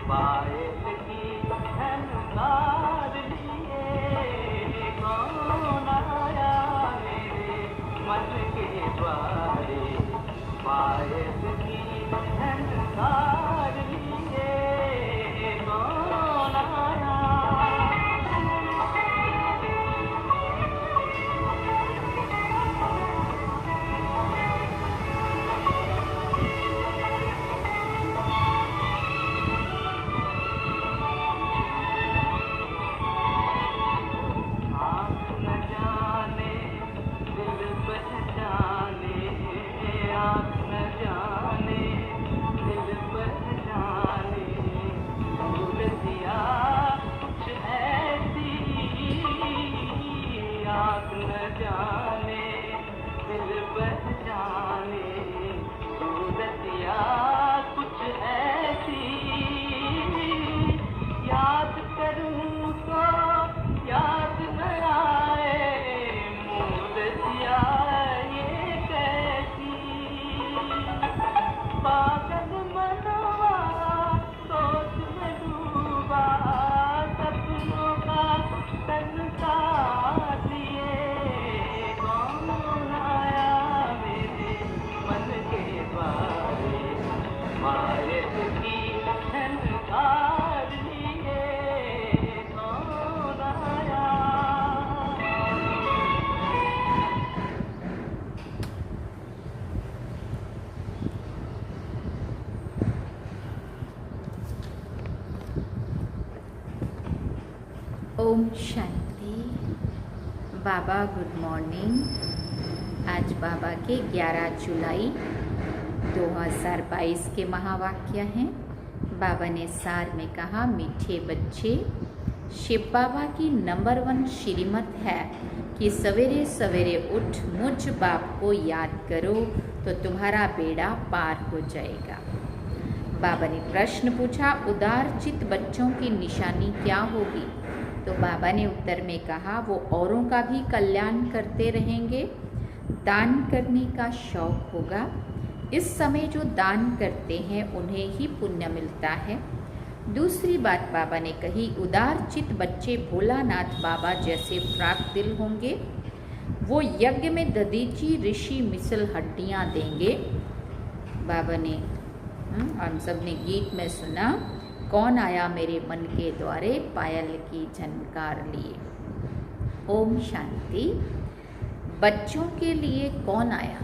पायल की झनकार लिए कौन आया मेरे मन के द्वारे, पायल की झनकार लिए कौन आया। आँख न जाने दिल पहचाने, आँख न जाने दिल पहचाने, भूल दिया कुछ ऐसी, आँख न जाने दिल पहचाने, भूल दिया कुछ ऐसी, याद करूं तो याद न आए, मूर्तियाँ ये कैसी, पागल मनवा सोच में डूबा, सपनों का संसार लिए कौन आया मेरे मन के द्वारे, पायल की झनकार लिए कौन आया। ओम शांति। बाबा गुड मॉर्निंग। आज बाबा के 11 जुलाई 2022 के महावाक्य हैं। बाबा ने सार में कहा, मीठे बच्चे, शिव बाबा की नंबर 1 श्रीमत है कि सवेरे सवेरे उठ मुझ बाप को याद करो तो तुम्हारा बेड़ा पार हो जाएगा। बाबा ने प्रश्न पूछा, उदार चित्त बच्चों की निशानी क्या होगी? तो बाबा ने उत्तर में कहा, वो औरों का भी कल्याण करते रहेंगे, दान करने का शौक होगा। इस समय जो दान करते हैं उन्हें ही पुण्य मिलता है। दूसरी बात बाबा ने कही, उदार चित्त बच्चे भोलानाथ बाबा जैसे फ्राक दिल होंगे। वो यज्ञ में दधीची ऋषि मिसल हड्डियाँ देंगे। बाबा ने हम सब ने गीत में सुना, कौन आया मेरे मन के द्वारे, पायल की झनकार लिए। ओम शांति। बच्चों के लिए कौन आया?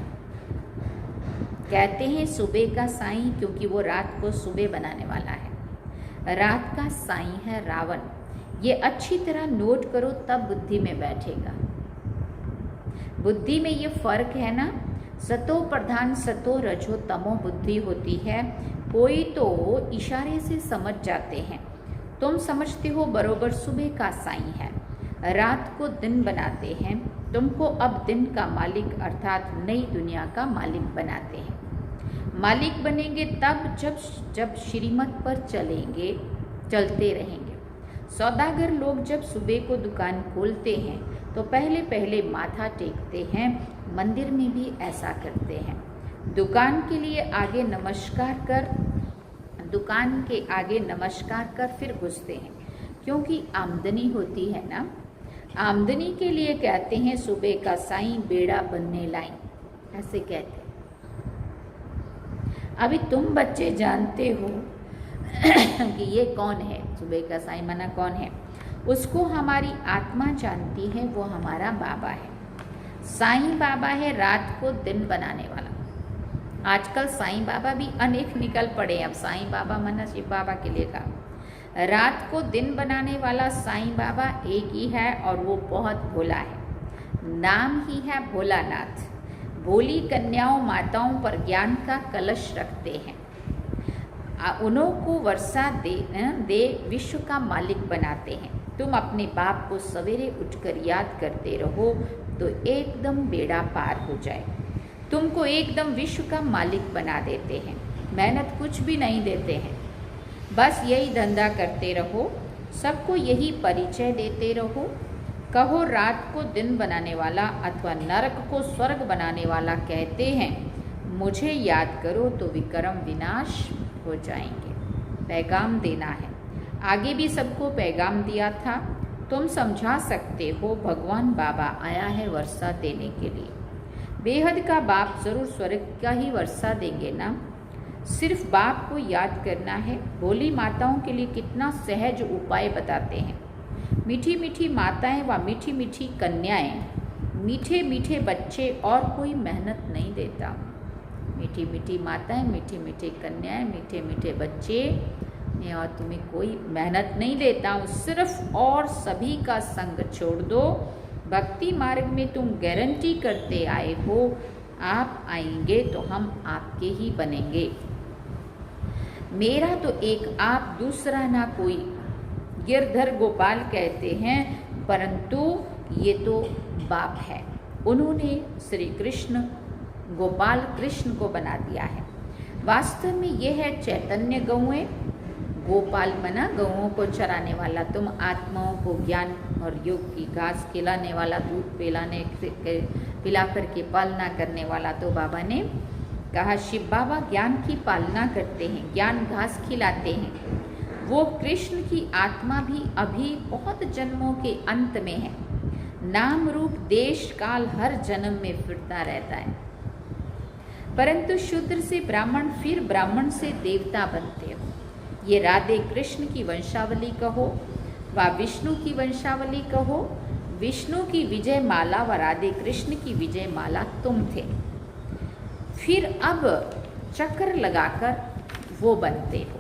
कहते हैं सुबह का साईं, क्योंकि वो रात को सुबह बनाने वाला है। रात का साईं है रावण। ये अच्छी तरह नोट करो, तब बुद्धि में बैठेगा। बुद्धि में ये फर्क है ना, सतो प्रधान सतो रजो तमो बुद्धि होती है। कोई तो इशारे से समझ जाते हैं, तुम समझते हो बरोबर सुबह का साईं है। रात को दिन बनाते हैं, तुमको अब दिन का मालिक अर्थात नई दुनिया का मालिक बनाते हैं। मालिक बनेंगे तब जब श्रीमत पर चलते रहेंगे। सौदागर लोग जब सुबह को दुकान खोलते हैं तो पहले पहले माथा टेकते हैं, मंदिर में भी ऐसा करते हैं। दुकान के आगे नमस्कार कर फिर घुसते हैं, क्योंकि आमदनी होती है ना। आमदनी के लिए कहते हैं सुबह का साईं बेड़ा बनने लाई, ऐसे कहते हैं। अभी तुम बच्चे जानते हो कि ये कौन है, सुबह का साईं माना कौन है। उसको हमारी आत्मा जानती है, वो हमारा बाबा है। साईं बाबा है रात को दिन बनाने वाला। आजकल साईं बाबा भी अनेक निकल पड़े। अब साईं बाबा माना शिव बाबा के लिए कहा। रात को दिन बनाने वाला साईं बाबा एक ही है और वो बहुत भोला है। नाम ही है भोलानाथ। भोली कन्याओं माताओं पर ज्ञान का कलश रखते हैं। उन्हों को वर्षा दे विश्व का मालिक बनाते हैं। तुम अपने बाप को सवेरे उठकर याद करते रहो तो एकदम बेड़ा पार हो जाए। तुमको एकदम विश्व का मालिक बना देते हैं। मेहनत कुछ भी नहीं देते हैं, बस यही धंधा करते रहो, सबको यही परिचय देते रहो। कहो रात को दिन बनाने वाला अथवा नरक को स्वर्ग बनाने वाला कहते हैं, मुझे याद करो तो विक्रम विनाश हो जाएंगे। पैगाम देना है। आगे भी सबको पैगाम दिया था। तुम समझा सकते हो भगवान बाबा आया है वर्षा देने के लिए। बेहद का बाप जरूर स्वर्ग का ही वर्षा देंगे ना। सिर्फ बाप को याद करना है। भोली माताओं के लिए कितना सहज उपाय बताते हैं। मीठी मीठी माताएं व मीठी मीठी कन्याएं, मीठे मीठे बच्चे, और कोई मेहनत नहीं देता। मीठी मीठी माताएं, मीठी मीठी कन्याएं, मीठे मीठे बच्चे, और तुम्हें कोई मेहनत नहीं देता हूँ। सिर्फ और सभी का संग छोड़ दो। भक्ति मार्ग में तुम गारंटी करते आए हो, आप आएंगे तो हम आपके ही बनेंगे। मेरा तो एक आप, दूसरा ना कोई। गिरधर गोपाल कहते हैं, परंतु ये तो बाप है। उन्होंने श्री कृष्ण गोपाल कृष्ण को बना दिया है। वास्तव में ये है चैतन्य गौएं। गोपाल बना गौओं को चराने वाला, तुम आत्माओं को ज्ञान और योग की घास खिलाने वाला, दूध पिला कर के पालना करने वाला। तो बाबा ने कहा शिव बाबा ज्ञान की पालना करते हैं, ज्ञान घास खिलाते हैं। वो कृष्ण की आत्मा भी अभी बहुत जन्मों के अंत में है। नाम रूप देश काल हर जन्म में फिरता रहता है। परंतु शूद्र से ब्राह्मण, फिर ब्राह्मण से देवता बनते हो। ये राधे कृष्ण की वंशावली कहो व विष्णु की वंशावली कहो। विष्णु की विजय माला व राधे कृष्ण की विजय माला तुम थे। फिर अब चक्र लगाकर वो बनते हो।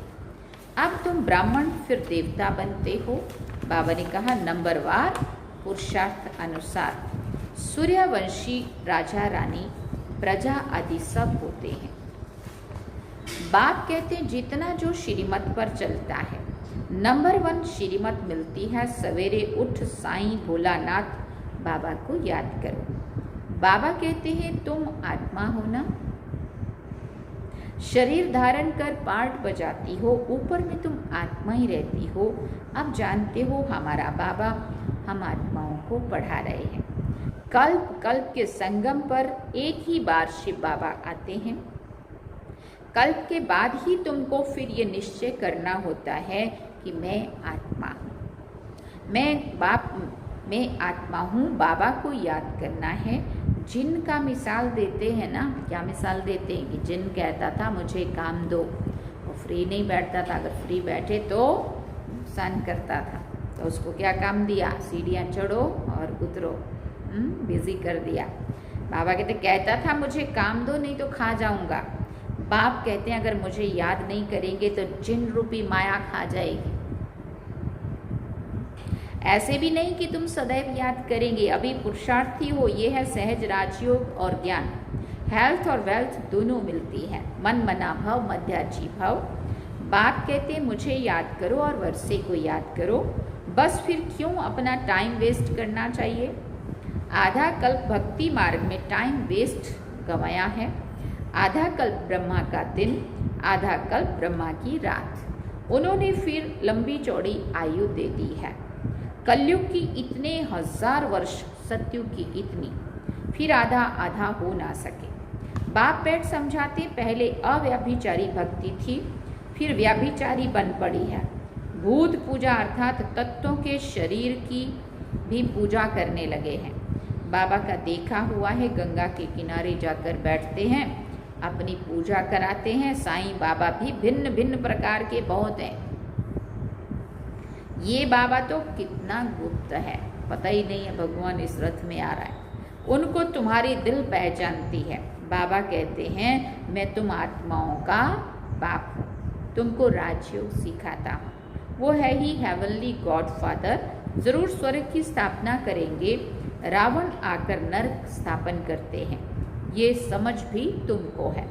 अब तुम ब्राह्मण फिर देवता बनते हो। बाबा ने कहा नंबरवार पुरुषार्थ अनुसार सूर्यवंशी राजा रानी प्रजा आदि सब होते हैं। बाप कहते हैं जितना जो श्रीमत पर चलता है। नंबर 1 श्रीमत मिलती है, सवेरे उठ साईं भोलानाथ बाबा को याद करो। बाबा कहते हैं तुम आत्मा हो ना, शरीर धारण कर पार्ट बजाती हो, ऊपर में तुम आत्मा ही रहती हो। अब जानते हो हमारा बाबा हम आत्माओं को पढ़ा रहे हैं। कल्प कल्प के संगम पर एक ही बार शिव बाबा आते हैं। कल्प के बाद ही तुमको फिर ये निश्चय करना होता है कि मैं आत्मा हूँ, मैं आत्मा हूँ। बाबा को याद करना है। जिन का मिसाल देते हैं ना, क्या मिसाल देते हैं कि जिन कहता था मुझे काम दो, वो फ्री नहीं बैठता था। अगर फ्री बैठे तो नुकसान करता था, तो उसको क्या काम दिया, सीढ़ियाँ चढ़ो और उतरो, बिजी कर दिया। बाबा कहता था मुझे काम दो नहीं तो खा जाऊंगा। बाप कहते हैं अगर मुझे याद नहीं करेंगे तो जिन रूपी माया खा जाएगी। ऐसे भी नहीं कि तुम सदैव याद करेंगे। अभी पुरुषार्थी हो, ये है सहज राजयोग और ज्ञान। हेल्थ और वेल्थ दोनों मिलती है। मन मना भव मध्याजी भव। बाप कहते हैं मुझे याद करो और वर्षे को याद करो। बस फिर क्यों अपना टाइम वेस्ट करना चाहिए। आधा कल्प भक्ति मार्ग में टाइम वेस्ट गंवाया है। आधा कल्प ब्रह्मा का दिन, आधा कल्प ब्रह्मा की रात। उन्होंने फिर लंबी चौड़ी आयु दे दी है। कलयुग की इतने 1000 वर्ष, सतयुग की इतनी, फिर आधा आधा हो ना सके। बाप बैठ समझाते पहले अव्यभिचारी भक्ति थी, फिर व्याभिचारी बन पड़ी है। भूत पूजा अर्थात तत्वों के शरीर की भी पूजा करने लगे हैं। बाबा का देखा हुआ है, गंगा के किनारे जाकर बैठते हैं, अपनी पूजा कराते हैं। साईं बाबा भी भिन्न भिन्न प्रकार के बहुत हैं। ये बाबा तो कितना गुप्त है, पता ही नहीं है भगवान इस रथ में आ रहा है। उनको तुम्हारी दिल पहचानती है। बाबा कहते हैं मैं तुम आत्माओं का बाप हूँ, तुमको राजयोग सिखाता हूँ। वो है ही हेवनली गॉड फादर। जरूर स्वर्ग की स्थापना करेंगे। रावण आकर नरक स्थापन करते हैं, ये समझ भी तुमको है।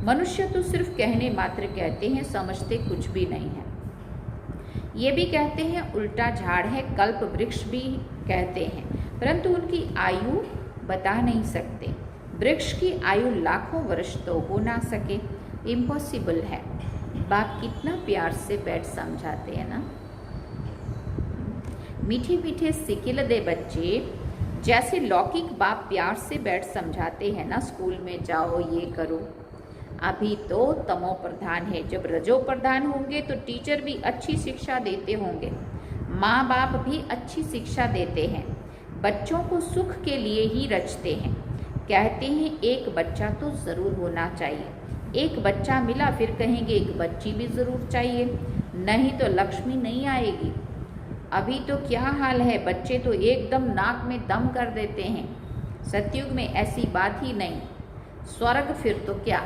मनुष्य तो सिर्फ कहने मात्र कहते हैं, समझते कुछ भी नहीं है। ये भी कहते हैं उल्टा झाड़ है, कल्प वृक्ष भी कहते हैं, परंतु उनकी आयु बता नहीं सकते। वृक्ष की आयु लाखों वर्ष तो हो ना सके, इम्पॉसिबल है। बाप कितना प्यार से बैठ समझाते हैं ना। मीठे मीठे सिकिल दे बच्चे, जैसे लौकिक बाप प्यार से बैठ समझाते हैं ना, स्कूल में जाओ ये करो। अभी तो तमो प्रधान है। जब रजो प्रधान होंगे तो टीचर भी अच्छी शिक्षा देते होंगे, माँ बाप भी अच्छी शिक्षा देते हैं, बच्चों को सुख के लिए ही रचते हैं। कहते हैं एक बच्चा तो ज़रूर होना चाहिए, एक बच्चा मिला फिर कहेंगे एक बच्ची भी ज़रूर चाहिए, नहीं तो लक्ष्मी नहीं आएगी। अभी तो क्या हाल है, बच्चे तो एकदम नाक में दम कर देते हैं। सतयुग में ऐसी बात ही नहीं, स्वर्ग फिर तो क्या।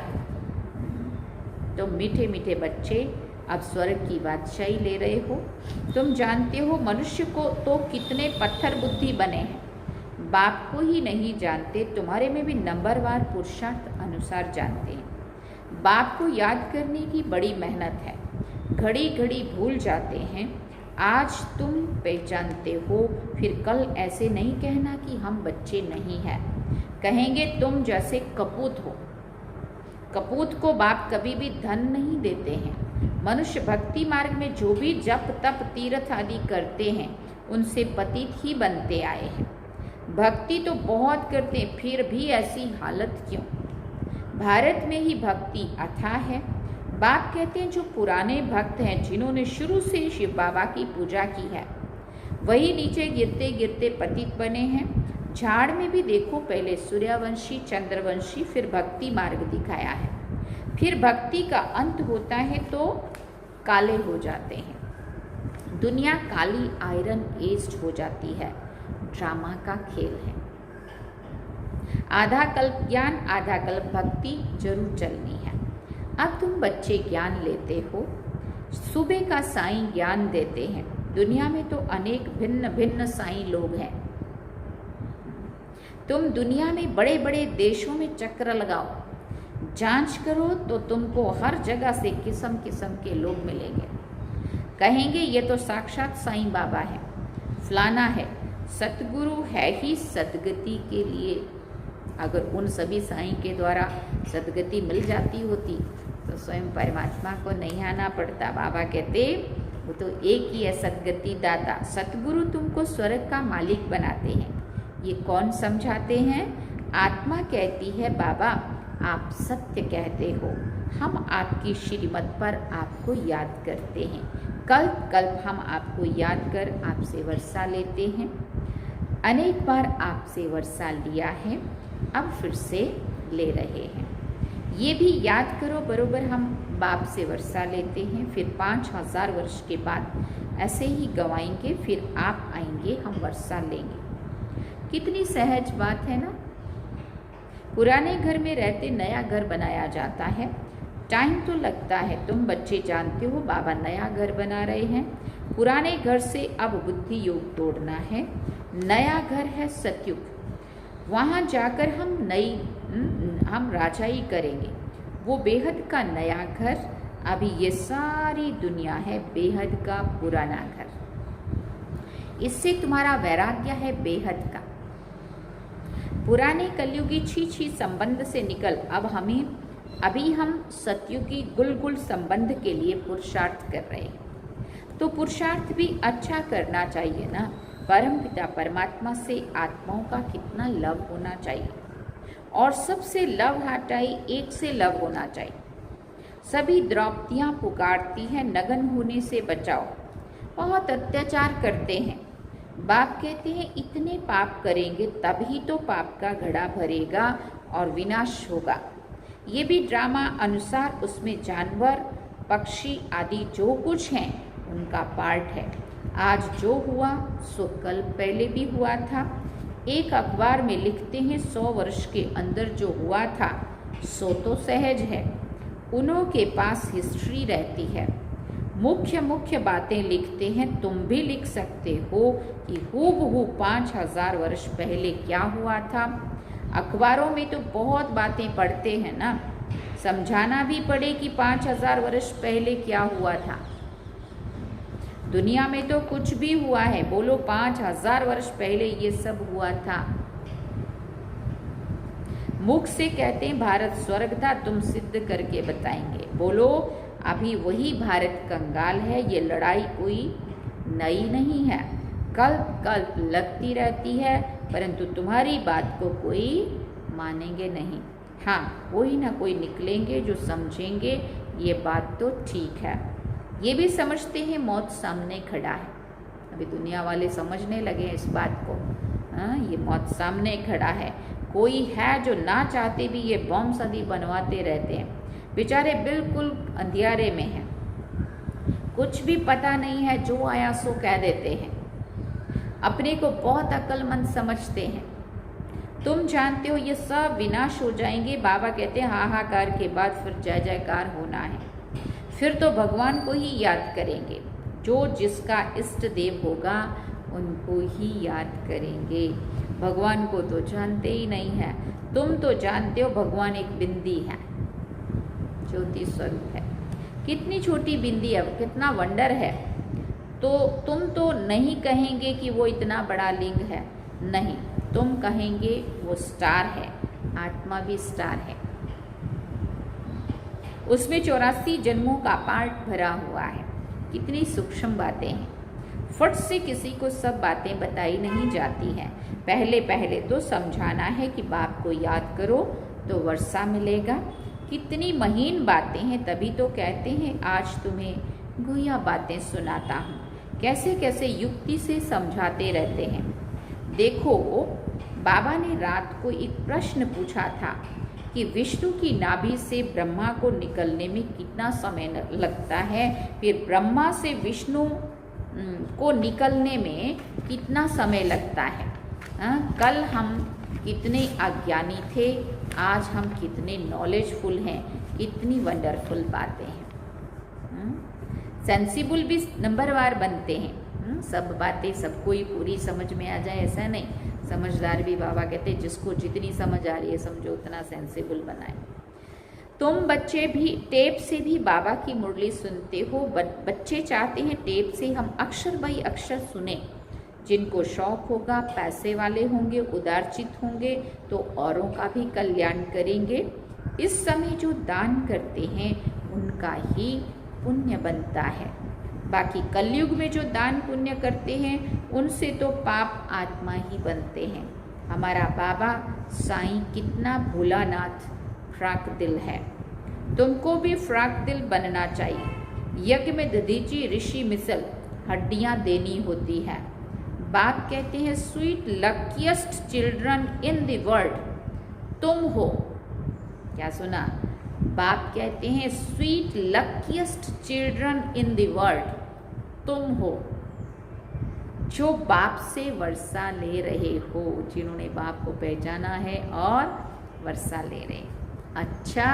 तो मीठे मीठे बच्चे अब स्वर्ग की बादशाही ले रहे हो। तुम जानते हो मनुष्य को तो कितने पत्थर बुद्धि बने हैं, बाप को ही नहीं जानते, तुम्हारे में भी नंबरवार पुरुषार्थ अनुसार जानते हैं। बाप को याद करने की बड़ी मेहनत है, घड़ी घड़ी भूल जाते हैं। आज तुम पहचानते हो, फिर कल ऐसे नहीं कहना कि हम बच्चे नहीं हैं। कहेंगे तुम जैसे कपूत हो। कपूत को बाप कभी भी धन नहीं देते हैं। मनुष्य भक्ति मार्ग में जो भी जप तप तीर्थ आदि करते हैं उनसे पतित ही बनते आए हैं। भक्ति तो बहुत करते हैं, फिर भी ऐसी हालत क्यों। भारत में ही भक्ति अथाह है। बाप कहते हैं जो पुराने भक्त हैं, जिन्होंने शुरू से शिव बाबा की पूजा की है, वही नीचे गिरते गिरते पतित बने हैं। झाड़ में भी देखो, पहले सूर्यवंशी चंद्रवंशी, फिर भक्ति मार्ग दिखाया है, फिर भक्ति का अंत होता है तो काले हो जाते हैं। दुनिया काली आयरन एज्ड हो जाती है। ड्रामा का खेल है। आधा कल्प ज्ञान आधा कल्प भक्ति जरूर चलनी है। अब तुम बच्चे ज्ञान लेते हो, सुबह का साईं ज्ञान देते हैं। दुनिया में तो अनेक भिन्न भिन्न साईं लोग हैं। तुम दुनिया में बड़े बड़े देशों में चक्कर लगाओ, जांच करो तो तुमको हर जगह से किस्म किस्म के लोग मिलेंगे। कहेंगे ये तो साक्षात साईं बाबा है, फलाना है, सतगुरु है ही सदगति के लिए। अगर उन सभी साईं के द्वारा सदगति मिल जाती होती तो स्वयं परमात्मा को नहीं आना पड़ता। बाबा कहते वो तो एक ही है सदगति दाता। सतगुरु तुमको स्वर्ग का मालिक बनाते हैं। ये कौन समझाते हैं? आत्मा कहती है बाबा आप सत्य कहते हो, हम आपकी श्रीमत पर आपको याद करते हैं। कल्प कल्प हम आपको याद कर आपसे वर्षा लेते हैं। अनेक बार आपसे वर्षा लिया है, अब फिर से ले रहे हैं। ये भी याद करो, बरोबर हम बाप से वर्षा लेते हैं, फिर 5000 वर्ष के बाद ऐसे ही गवाएंगे, फिर आप आएंगे, हम वर्षा लेंगे। कितनी सहज बात है ना। पुराने घर में रहते नया घर बनाया जाता है, टाइम तो लगता है। तुम बच्चे जानते हो बाबा नया घर बना रहे हैं। पुराने घर से अब बुद्धि योग तोड़ना है। नया घर है सतयुग, वहाँ जाकर हम राजाई करेंगे। वो बेहद का नया घर, अभी ये सारी दुनिया है बेहद का पुराना घर। इससे तुम्हारा वैराग्य है बेहद का। पुराने कलयुगी छी छी संबंध से निकल अभी हम सतयुगी गुल संबंध के लिए पुरुषार्थ कर रहे हैं। तो पुरुषार्थ भी अच्छा करना चाहिए ना। परम पिता परमात्मा से आत्माओं का कितना लव होना चाहिए, और सबसे लव हटाई एक से लव होना चाहिए। सभी द्रौपदियाँ पुकारती हैं नगन होने से बचाओ, बहुत अत्याचार करते हैं। बाप कहते हैं इतने पाप करेंगे तभी तो पाप का घड़ा भरेगा और विनाश होगा। ये भी ड्रामा अनुसार उसमें जानवर पक्षी आदि जो कुछ हैं उनका पार्ट है। आज जो हुआ सो कल पहले भी हुआ था। एक अखबार में लिखते हैं 100 वर्ष के अंदर जो हुआ था सो तो सहज है, उन्हों के पास हिस्ट्री रहती है। मुख्य मुख्य बातें लिखते हैं, तुम भी लिख सकते हो कि हूबहू 5000 वर्ष पहले क्या हुआ था। अखबारों में तो बहुत बातें पढ़ते हैं ना, समझाना भी पड़े कि 5000 वर्ष पहले क्या हुआ था। दुनिया में तो कुछ भी हुआ है, बोलो 5000 वर्ष पहले ये सब हुआ था। मुख से कहते हैं भारत स्वर्ग था, तुम सिद्ध करके बताएंगे। बोलो अभी वही भारत कंगाल है, ये लड़ाई कोई नई नहीं है, कल्प कल्प लगती रहती है, परंतु तुम्हारी बात को कोई मानेंगे नहीं। हाँ, कोई ना कोई निकलेंगे जो समझेंगे ये बात तो ठीक है। ये भी समझते हैं मौत सामने खड़ा है। अभी दुनिया वाले समझने लगे हैं इस बात को। हाँ, ये मौत सामने खड़ा है। कोई है जो ना चाहते भी ये बम सदी बनवाते रहते हैं। बेचारे बिल्कुल अंधियारे में हैं, कुछ भी पता नहीं है, जो आया सो कह देते हैं। अपने को बहुत अक्लमंद समझते हैं। तुम जानते हो ये सब विनाश हो जाएंगे। बाबा कहते हैं हाहाकार के बाद फिर जय जयकार होना है। फिर तो भगवान को ही याद करेंगे। जो जिसका इष्ट देव होगा उनको ही याद करेंगे। भगवान को तो जानते ही नहीं है। तुम तो जानते हो भगवान एक बिंदी है, ज्योति स्वरूप है। कितनी छोटी बिंदी है, कितना वंडर है। तो तुम तो नहीं कहेंगे कि वो इतना बड़ा लिंग है, नहीं, तुम कहेंगे वो स्टार है। आत्मा भी स्टार है, उसमें 84 जन्मों का पार्ट भरा हुआ है। कितनी सूक्ष्म बातें हैं। फट से किसी को सब बातें बताई नहीं जाती हैं। पहले पहले तो समझाना है कि बाप को याद करो तो वर्षा मिलेगा। कितनी महीन बातें हैं, तभी तो कहते हैं आज तुम्हें गुया बातें सुनाता हूँ। कैसे कैसे युक्ति से समझाते रहते हैं। देखो, बाबा ने रात को एक प्रश्न पूछा था कि विष्णु की नाभि से ब्रह्मा को निकलने में कितना समय लगता है, फिर ब्रह्मा से विष्णु को निकलने में कितना समय लगता है। कल हम कितने अज्ञानी थे, आज हम कितने नॉलेजफुल हैं। कितनी वंडरफुल बातें हैं। सेंसिबल भी नंबरवार बनते हैं। सब बातें सबको ही पूरी समझ में आ जाए ऐसा नहीं। समझदार भी बाबा कहते हैं जिसको जितनी समझ आ रही है समझो उतना सेंसिबल बनाए। तुम बच्चे भी टेप से भी बाबा की मुरली सुनते हो। बच्चे चाहते हैं टेप से हम अक्षर बाई अक्षर सुने। जिनको शौक होगा, पैसे वाले होंगे, उदारचित होंगे तो औरों का भी कल्याण करेंगे। इस समय जो दान करते हैं उनका ही पुण्य बनता है। बाकी कलयुग में जो दान पुण्य करते हैं उनसे तो पाप आत्मा ही बनते हैं। हमारा बाबा साईं कितना भोलानाथ फ्राक दिल है। तुमको भी फ्राक दिल बनना चाहिए। यज्ञ में दधीची ऋषि मिसल हड्डियां देनी होती है। बाप कहते हैं sweet luckiest children in the world तुम हो। क्या सुना? बाप कहते हैं sweet luckiest children in the world तुम हो, जो बाप से वर्षा ले रहे हो, जिन्होंने बाप को पहचाना है और वर्षा ले रहे। अच्छा,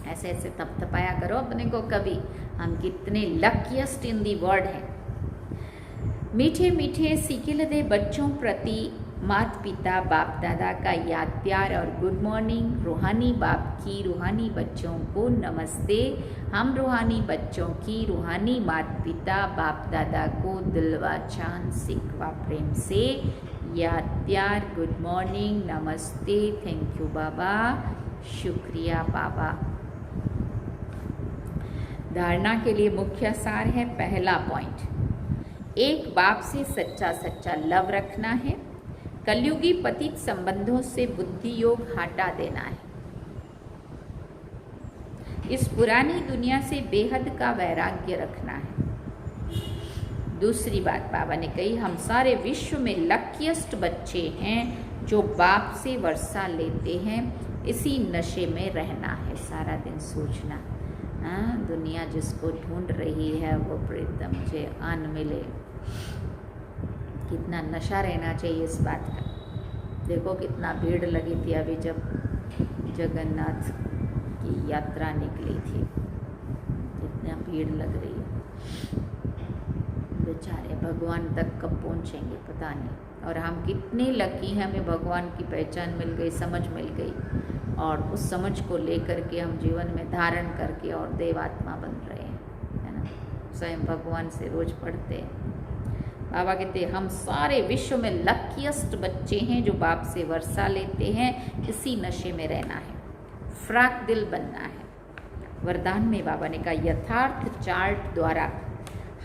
ऐसे ऐसे थपथपाया करो अपने को कभी, हम कितने लकीएस्ट इन दी वर्ल्ड हैं। मीठे मीठे सीखिल दे बच्चों प्रति माता पिता बाप दादा का याद प्यार और गुड मॉर्निंग। रूहानी बाप की रूहानी बच्चों को नमस्ते। हम रूहानी बच्चों की रूहानी माता पिता बाप दादा को दिलवा चांद सिकवा प्रेम से याद प्यार, गुड मॉर्निंग, नमस्ते, थैंक यू बाबा, शुक्रिया बाबा। धारणा के लिए मुख्य सार है। पहला पॉइंट, एक बाप से सच्चा सच्चा लव रखना है। कलयुगी पतित संबंधों से बुद्धि योग हटा देना है। इस पुरानी दुनिया से बेहद का वैराग्य रखना है। दूसरी बात बाबा ने कही, हम सारे विश्व में लकीएस्ट बच्चे हैं जो बाप से वर्षा लेते हैं। इसी नशे में रहना है, सारा दिन सोचना। दुनिया जिसको ढूंढ रही है वो प्रीतम मुझे आन मिले। कितना नशा रहना चाहिए इस बात का। देखो कितना भीड़ लगी थी अभी जब जगन्नाथ की यात्रा निकली थी, कितना भीड़ लग रही है। बेचारे भगवान तक कब पहुंचेंगे पता नहीं। और हम कितने लकी हैं, हमें भगवान की पहचान मिल गई, समझ मिल गई, और उस समझ को लेकर के हम जीवन में धारण करके और देवात्मा बन रहे हैं, है ना। स्वयं भगवान से रोज पढ़ते हैं। बाबा कहते हैं हम सारे विश्व में लकीएस्ट बच्चे हैं जो बाप से वर्षा लेते हैं। इसी नशे में रहना है, फ्राक दिल बनना है। वरदान में बाबा ने कहा, यथार्थ चार्ट द्वारा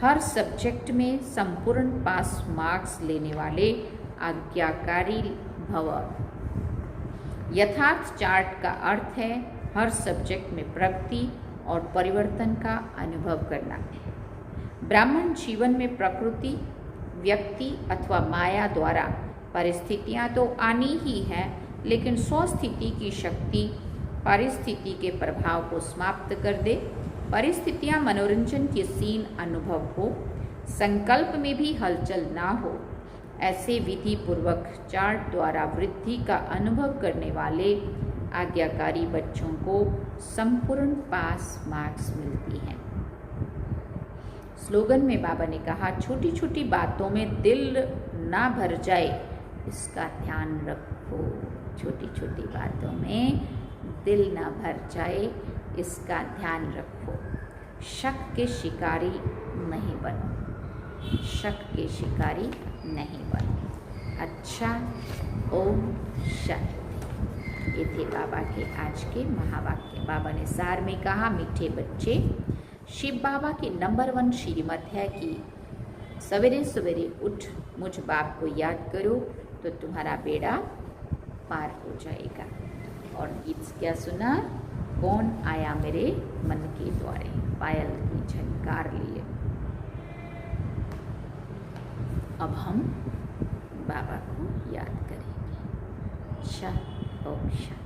हर सब्जेक्ट में संपूर्ण पास मार्क्स लेने वाले आज्ञाकारी भव। यथार्थ चार्ट का अर्थ है हर सब्जेक्ट में प्रगति और परिवर्तन का अनुभव करना। ब्राह्मण जीवन में प्रकृति, व्यक्ति अथवा माया द्वारा परिस्थितियां तो आनी ही है, लेकिन स्वस्थिति की शक्ति परिस्थिति के प्रभाव को समाप्त कर दे। परिस्थितियां मनोरंजन की सीन अनुभव हो, संकल्प में भी हलचल ना हो, ऐसे विधि पूर्वक चार्ट द्वारा वृद्धि का अनुभव करने वाले आज्ञाकारी बच्चों को संपूर्ण पास मार्क्स मिलती हैं। स्लोगन में बाबा ने कहा, छोटी छोटी बातों में दिल ना भर जाए, इसका ध्यान रखो। छोटी छोटी बातों में दिल ना भर जाए, इसका ध्यान रखो। शक के शिकारी नहीं बनो, शक के शिकारी नहीं बनो। अच्छा, ओम शांति। ये थे बाबा के आज के महावाक्य। बाबा ने सार में कहा, मीठे बच्चे, शिव बाबा की नंबर 1 श्रीमत है कि सवेरे सवेरे उठ मुझ बाप को याद करो तो तुम्हारा बेड़ा पार हो जाएगा। और गीत क्या सुना? कौन आया मेरे मन के द्वारे, पायल की झनकार लिए। अब हम बाबा को याद करेंगे। ओम शांति।